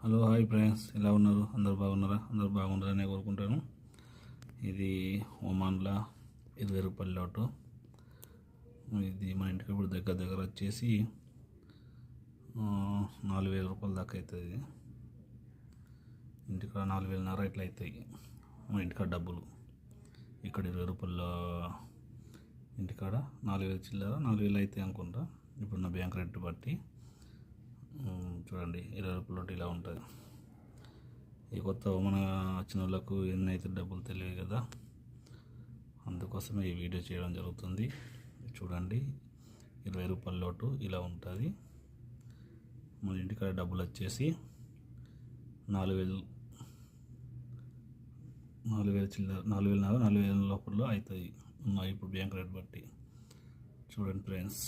Hello hi friends, ఎలా ఉన్నారు? అందరు బాగున్నారా? అందరు బాగున్నారని కోరుకుంటాను. ఇది ఒమాన్లా 20 రూపాయల లోటు. ఇది మన ఇంటికి ఇప్పుడు దగ్గర వచ్చేసి 4,000 రూపాయల దాకా అవుతుంది. ఇంటికాడ 4,500 ఇట్లా అవుతాయి మన ఇంటికాడ డబ్బులు. ఇక్కడ 20 రూపాయల ఇంటికాడ 4,000 చిల్లర 4,000 అవుతాయి అనుకుంటా ఇప్పుడు నా బ్యాంక్ రేట్ బట్టి. చూడండి 20 రూపాయల నోటు ఇలా ఉంటుంది. ఈ కొత్త మన వచ్చిన వాళ్ళకు ఎన్ని అయితే డబ్బులు తెలియదు కదా, అందుకోసమే ఈ వీడియో చేయడం జరుగుతుంది. చూడండి 20 రూపాయల నోటు ఇలా ఉంటుంది. మన ఇంటికాడ డబ్బులు వచ్చేసి 4,000 చిల్లర 4,500 లోపల అవుతాయి ఇప్పుడు బ్యాంక్ రేట్ బట్టి. చూడండి ఫ్రెండ్స్.